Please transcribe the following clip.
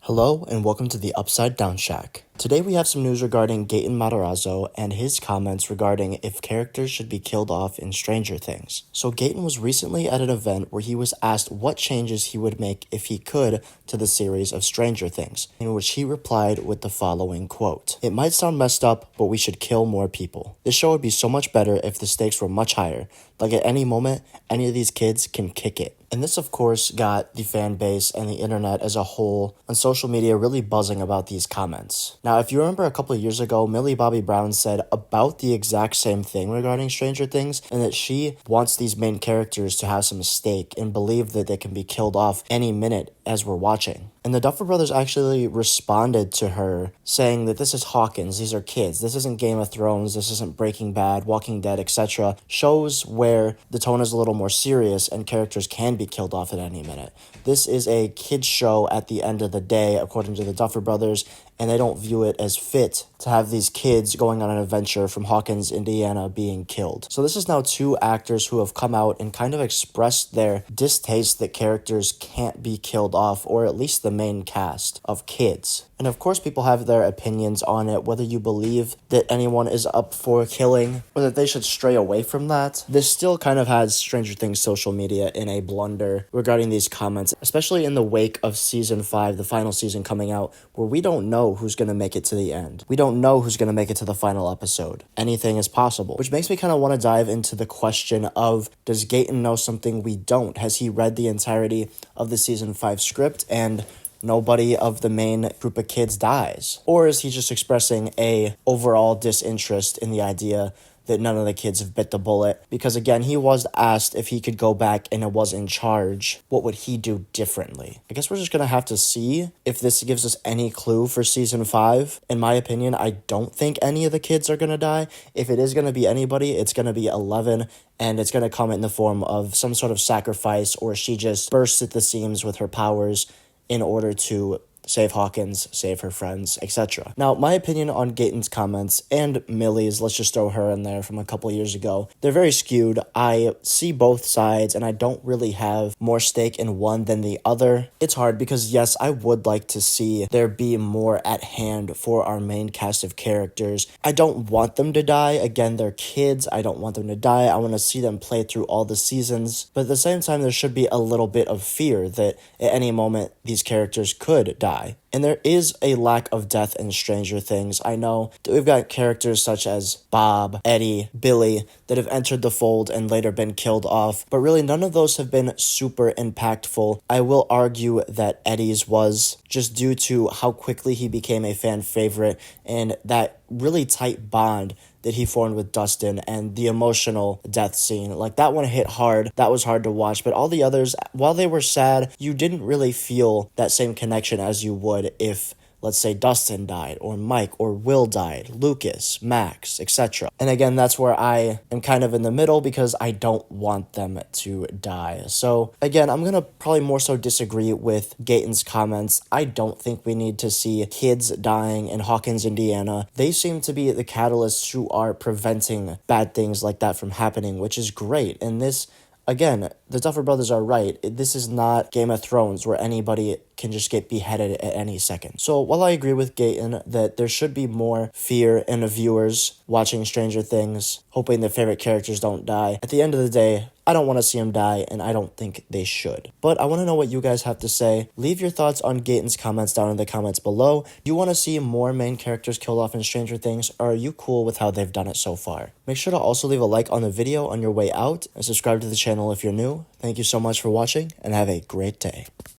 Hello and welcome to the Upside Down Shack. Today we have some news regarding Gaten Matarazzo and his comments regarding if characters should be killed off in Stranger Things. So Gaten was recently at an event where he was asked what changes he would make if he could to the series of Stranger Things, in which he replied with the following quote, "It might sound messed up, but we should kill more people. This show would be so much better if the stakes were much higher. Like at any moment, any of these kids can kick it." And this, of course, got the fan base and the internet as a whole on social media really buzzing about these comments. Now, if you remember a couple of years ago, Millie Bobby Brown said about the exact same thing regarding Stranger Things, and that she wants these main characters to have some stake and believe that they can be killed off any minute as we're watching. And the Duffer Brothers actually responded to her saying that this is Hawkins, these are kids, this isn't Game of Thrones, this isn't Breaking Bad, Walking Dead, etc. Shows where the tone is a little more serious and characters can be killed off at any minute. This is a kids show at the end of the day, according to the Duffer Brothers, and they don't view it as fit to have these kids going on an adventure from Hawkins, Indiana, being killed. So this is now two actors who have come out and kind of expressed their distaste that characters can't be killed off, or at least the main cast of kids. And of course people have their opinions on it, whether you believe that anyone is up for killing or that they should stray away from that. This still kind of has Stranger Things social media in a blunder regarding these comments, especially in the wake of season 5, the final season coming out, where we don't know who's going to make it to the end. We don't know who's going to make it to the final episode. Anything is possible, which makes me kind of want to dive into the question of, does Gaten know something we don't? Has he read the entirety of the season 5 script and nobody of the main group of kids dies? Or is he just expressing a overall disinterest in the idea that none of the kids have bit the bullet? Because again, he was asked if he could go back and was in charge, what would he do differently? I guess we're just going to have to see if this gives us any clue for season 5. In my opinion, I don't think any of the kids are going to die. If it is going to be anybody, it's going to be 11, and it's going to come in the form of some sort of sacrifice, or she just bursts at the seams with her powers in order to save Hawkins, save her friends, etc. Now, my opinion on Gaten's comments, and Millie's, let's just throw her in there from a couple years ago, they're very skewed. I see both sides, and I don't really have more stake in one than the other. It's hard because, yes, I would like to see there be more at hand for our main cast of characters. I don't want them to die. Again, they're kids. I don't want them to die. I want to see them play through all the seasons. But at the same time, there should be a little bit of fear that at any moment these characters could die. And there is a lack of death in Stranger Things. I know that we've got characters such as Bob, Eddie, Billy that have entered the fold and later been killed off, but really none of those have been super impactful. I will argue that Eddie's was, just due to how quickly he became a fan favorite and that really tight bond that he formed with Dustin and the emotional death scene. Like, that one hit hard. That was hard to watch. But all the others, while they were sad, you didn't really feel that same connection as you would if, let's say, Dustin died, or Mike, or Will died, Lucas, Max, etc. And again, that's where I am kind of in the middle because I don't want them to die. So again, I'm going to probably more so disagree with Gaten's comments. I don't think we need to see kids dying in Hawkins, Indiana. They seem to be the catalysts who are preventing bad things like that from happening, which is great. And this, again, the Duffer Brothers are right. This is not Game of Thrones where anybody can just get beheaded at any second. So while I agree with Gaten that there should be more fear in the viewers watching Stranger Things, hoping their favorite characters don't die, at the end of the day, I don't want to see them die, and I don't think they should. But I want to know what you guys have to say. Leave your thoughts on Gaten's comments down in the comments below. Do you want to see more main characters killed off in Stranger Things, or are you cool with how they've done it so far? Make sure to also leave a like on the video on your way out, and subscribe to the channel if you're new. Thank you so much for watching, and have a great day.